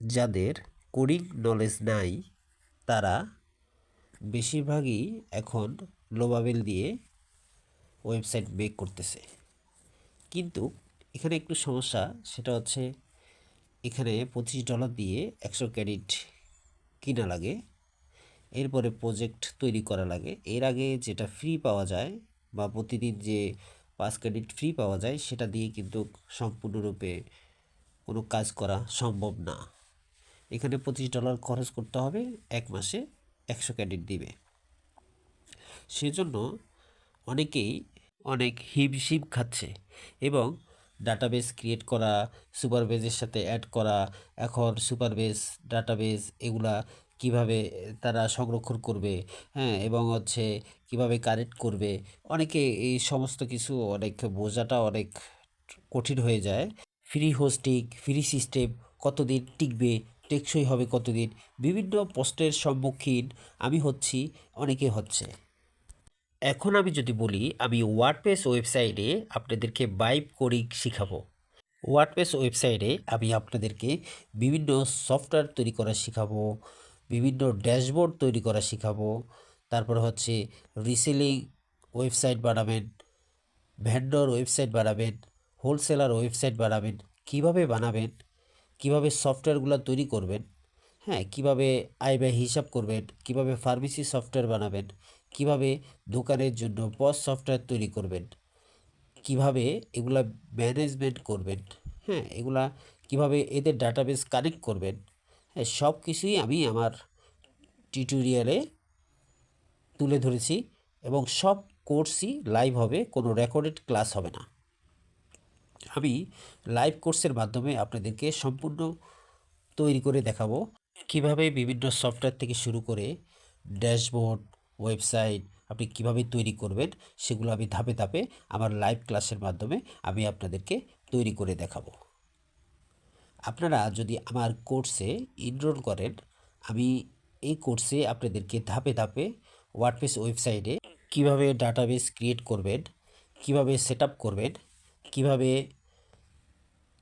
যাদের coding knowledge নাই তারা বেশিরভাগই এখন লোবাবেল দিয়ে ওয়েবসাইট মেক করতেছে। কিন্তু এখানে একটু সমস্যা, সেটা হচ্ছে এখানে $25 দিয়ে 100 ক্রেডিট কিনা লাগে, এরপরে প্রজেক্ট তৈরি করা লাগে। এর আগে যেটা ফ্রি পাওয়া যায় বা প্রতিদিন যে 5 ক্রেডিট ফ্রি পাওয়া যায় সেটা দিয়ে কিন্তু সম্পূর্ণরূপে কোনো কাজ করা সম্ভব না। এখানে $25 খরচ করতে হবে, 1 মাসে 100 ক্রেডিট দিবে। সেজন্য অনেকেই অনেক হিমশিম খাচ্ছে এবং ডাটাবেস ক্রিয়েট করা, সুপারবেজের সাথে অ্যাড করা, এখন সুপারবেজ ডাটাবেস এগুলা কিভাবে তারা সংরক্ষণ করবে, হ্যাঁ, এবং হচ্ছে কিভাবে কানেক্ট করবে, অনেকে এই সমস্ত কিছু অনেক বোঝাটা অনেক কঠিন হয়ে যায়। ফ্রি হোস্টিং, ফ্রি সিস্টেম কতদিন টিকবে, টেকসই হবে কতদিন, বিভিন্ন প্রশ্নের সম্মুখীন আমি হচ্ছি, অনেকে হচ্ছে। এখন আমি যদি বলি আমি ওয়ার্ডপ্রেস ওয়েবসাইটে আপনাদেরকে ভাইব কোডিং শিখাবো। ওয়ার্ডপ্রেস ওয়েবসাইটে আমি আপনাদেরকে বিভিন্ন সফটওয়্যার তৈরি করা শিখাবো, বিভিন্ন ড্যাশবোর্ড তৈরি করা শিখাবো, তারপর হচ্ছে রিসেলিং ওয়েবসাইট বানাবেন, ভেন্ডর ওয়েবসাইট বানাবেন, হোলসেলার ওয়েবসাইট বানাবেন, কিভাবে বানাবেন, কিভাবে সফটওয়্যারগুলো তৈরি করবেন, হ্যাঁ, কিভাবে আয় ব্যয় হিসাব করবেন, কিভাবে ফার্মেসি সফটওয়্যার বানাবেন, কিভাবে দোকানের জন্য পস সফটওয়্যার তৈরি করবেন, কিভাবে এগুলা ম্যানেজমেন্ট করবেন, হ্যাঁ, এগুলা কিভাবে এদের ডাটাবেস কানেক্ট করবেন, হ্যাঁ, সব কিছুই আমি আমার টিউটোরিয়ালে তুলে ধরেছি এবং সব কোর্সই লাইভ হবে, কোনো রেকর্ডেড ক্লাস হবে না। আমি লাইভ কোর্সের মাধ্যমে আপনাদেরকে সম্পূর্ণ তৈরি করে দেখাবো কিভাবে বিভিন্ন সফটওয়্যার থেকে শুরু করে ড্যাশবোর্ড, ওয়েবসাইট আপনি কিভাবে তৈরি করবেন, সেগুলো আমি ধাপে ধাপে আমার লাইভ ক্লাসের মাধ্যমে আমি আপনাদেরকে তৈরি করে দেখাবো। আপনারা যদি আমার কোর্সে এনরোল করেন, আমি এই কোর্সে আপনাদেরকে ধাপে ধাপে ওয়ার্ডপ্রেস ওয়েবসাইটে কিভাবে ডাটাবেস ক্রিয়েট করবেন, কিভাবে সেট আপ করবেন, কিভাবে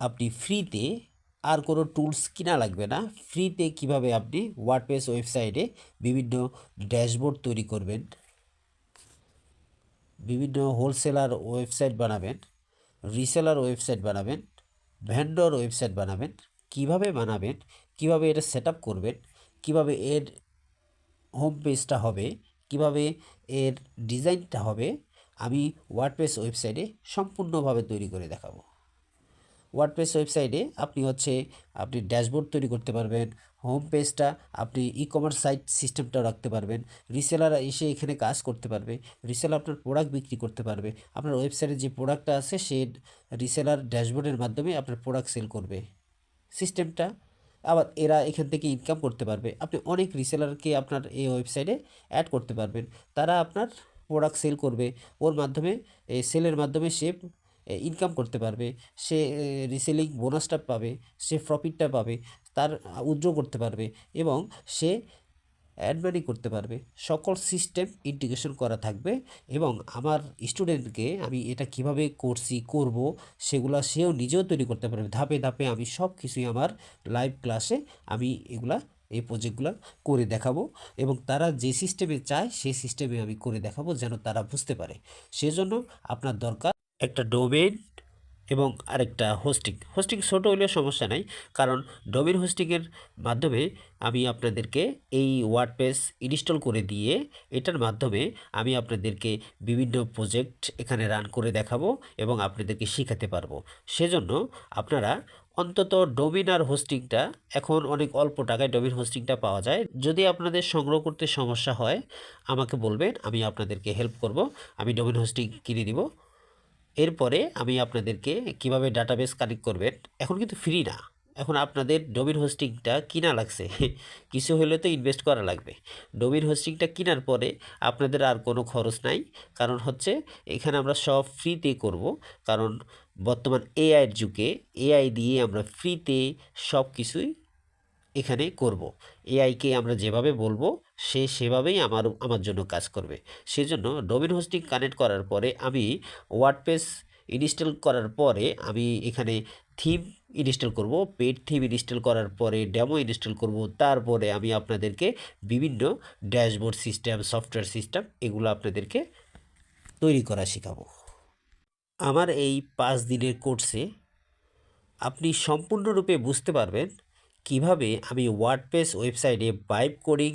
আপনি ফ্রিতে, আর কোনো টুলস কিনা লাগবে না, ফ্রিতে কিভাবে আপনি ওয়ার্ডপ্রেস ওয়েবসাইটে বিভিন্ন ড্যাশবোর্ড তৈরি করবেন, বিভিন্ন হোলসেলার ওয়েবসাইট বানাবেন, রিসেলার ওয়েবসাইট বানাবেন, ভেন্ডর ওয়েবসাইট বানাবেন, কিভাবে বানাবেন, কিভাবে এটা সেট আপ করবেন, কিভাবে এর হোম পেজটা হবে, কিভাবে এর ডিজাইনটা হবে, আমি ওয়ার্ডপ্রেস ওয়েবসাইটে সম্পূর্ণভাবে তৈরি করে দেখাবো। ওয়ার্ডপ্রেস ওয়েবসাইটে আপনি ড্যাশবোর্ড তৈরি করতে পারবেন, হোম পেজটা আপনি ই কমার্স সাইট সিস্টেমটাও রাখতে পারবেন, রিসেলার এসে এখানে কাজ করতে পারবে, রিসেলার আপনার প্রোডাক্ট বিক্রি করতে পারবে, আপনার ওয়েবসাইটে যে প্রোডাক্টটা আছে সে রিসেলার ড্যাশবোর্ডের মাধ্যমে আপনার প্রোডাক্ট সেল করবে সিস্টেমটা। আবার এরা এখান থেকে ইনকাম করতে পারবে, আপনি অনেক রিসেলারকে আপনার এই ওয়েবসাইটে অ্যাড করতে পারবেন, তারা আপনার প্রোডাক্ট সেল করবে, ওর মাধ্যমে এই সেলের মাধ্যমে সে ইনকাম করতে পারবে, সে রিসেলিং বোনাসটা পাবে, সে প্রফিটটা পাবে, তার উইথড্র করতে পারবে এবং সে অ্যাড মানি করতে পারবে। সকল সিস্টেম ইন্টিগ্রেশন করা থাকবে এবং আমার স্টুডেন্টকে আমি এটা কিভাবে করব সেগুলা সেও নিজেও তৈরি করতে পারবে। ধাপে ধাপে আমি সব কিছুই আমার লাইভ ক্লাসে আমি এই প্রজেক্টগুলো করে দেখাবো এবং তারা যে সিস্টেমে চায় সেই সিস্টেমে আমি করে দেখাবো যেন তারা বুঝতে পারে। সেজন্য আপনার দরকার একটা ডোমেইন এবং আরেকটা হোস্টিং ছোটো হলেও সমস্যা নাই, কারণ ডোমেইন হোস্টিংয়ের মাধ্যমে আমি আপনাদেরকে এই ওয়ার্ডপ্রেস ইনস্টল করে দিয়ে এটার মাধ্যমে আমি আপনাদেরকে বিভিন্ন প্রজেক্ট এখানে রান করে দেখাবো এবং আপনাদেরকে শেখাতে পারবো। সেজন্য আপনারা অন্তত ডোমেইন আর হোস্টিংটা এখন অনেক অল্প টাকায় ডোমেইন হোস্টিংটা পাওয়া যায়। যদি আপনাদের সংগ্রহ করতে সমস্যা হয় আমাকে বলবেন, আমি আপনাদেরকে হেল্প করব, আমি ডোমেইন হোস্টিং কিনে দিব। এরপরে আমি আপনাদেরকে কিভাবে ডাটাবেস কানেক্ট করবেন, এখন কিন্তু ফ্রি না, এখন আপনাদের ডোমেইন হোস্টিংটা কিনা লাগছে কিছু হলে তো ইনভেস্ট করা লাগবে। ডোমেইন হোস্টিংটা কেনার পরে আপনাদের আর কোনো খরচ নাই, কারণ এখানে আমরা সব ফ্রিতে করব, কারণ বর্তমান এআইয়ের যুগে এআই দিয়ে আমরা ফ্রিতে সব কিছুই এখানে করব। এআইকে আমরা যেভাবে বলবো সে সেভাবেই আমার জন্য কাজ করবে। সেজন্য ডোমেইন হোস্টিং কানেক্ট করার পরে আমি ওয়ার্ডপ্রেস ইনস্টল করার পরে আমি এখানে থিম ইনস্টল করব, পেড থিম ইনস্টল করার পরে ডেমো ইনস্টল করব, তারপরে আমি আপনাদেরকে বিভিন্ন ড্যাশবোর্ড সিস্টেম, সফটওয়্যার সিস্টেম এগুলো আপনাদেরকে তৈরি করা শেখাবো। আমার এই 5 দিনের কোর্সে আপনি সম্পূর্ণরূপে বুঝতে পারবেন কিভাবে আমি ওয়ার্ডপ্রেস ওয়েবসাইটে ভাইব কোডিং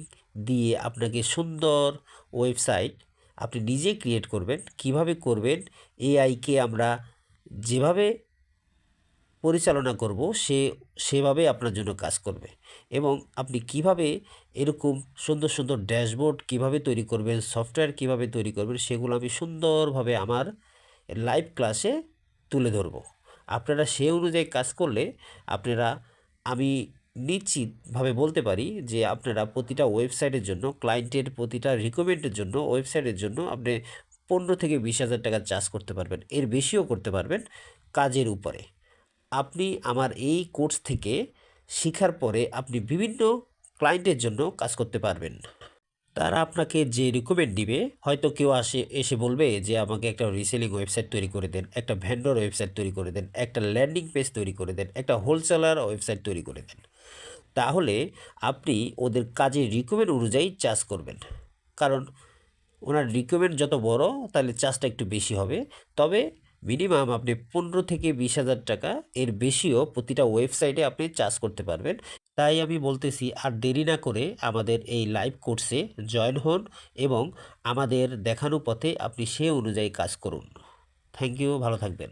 দিয়ে আপনাকে সুন্দর ওয়েবসাইট আপনি নিজে ক্রিয়েট করবেন, কিভাবে করবেন, এআইকে আমরা যেভাবে পরিচালনা করব সেভাবে আপনার জন্য কাজ করবে, এবং আপনি কিভাবে এরকম সুন্দর সুন্দর ড্যাশবোর্ড কিভাবে তৈরি করবেন, সফটওয়্যার কিভাবে তৈরি করবেন, সেগুলো আমি সুন্দরভাবে আমার লাইভ ক্লাসে তুলে ধরব। আপনারা সেই অনুযায়ী কাজ করলে আপনারা, আমি নিশ্চিতভাবে বলতে পারি যে আপনারা প্রতিটা ওয়েবসাইটের জন্য, ক্লায়েন্টের প্রতিটা রিকমেন্ডের জন্য, ওয়েবসাইটের জন্য আপনি 15 থেকে 20,000 টাকা চার্জ করতে পারবেন, এর বেশিও করতে পারবেন কাজের উপরে। আপনি আমার এই কোর্স থেকে শেখার পরে আপনি বিভিন্ন ক্লায়েন্টের জন্য কাজ করতে পারবেন। তারা আপনাকে যে রিকমেন্ড দিবে, হয়তো কেউ এসে বলবে যে আমাকে একটা রিসেলিং ওয়েবসাইট তৈরি করে দেন, একটা ভেন্ডর ওয়েবসাইট তৈরি করে দেন, একটা ল্যান্ডিং পেজ তৈরি করে দেন, একটা হোলসেলার ওয়েবসাইট তৈরি করে দেন। তাহলে আপনি ওদের কাজের রিকমেন্ড অনুযায়ী চার্জ করবেন, কারণ ওনার রিকমেন্ড যত বড় তাহলে চার্জটা একটু বেশি হবে। তবে মিনিমাম আপনি 15 থেকে 20,000 টাকা, এর বেশিও প্রতিটা ওয়েবসাইটে আপনি চার্জ করতে পারবেন। তাই আমি বলতেছি, আর দেরি না করে আমাদের এই লাইভ কোর্সে জয়েন হন এবং আমাদের দেখানো পথে আপনি সে অনুযায়ী কাজ করুন। থ্যাংক ইউ, ভালো থাকবেন।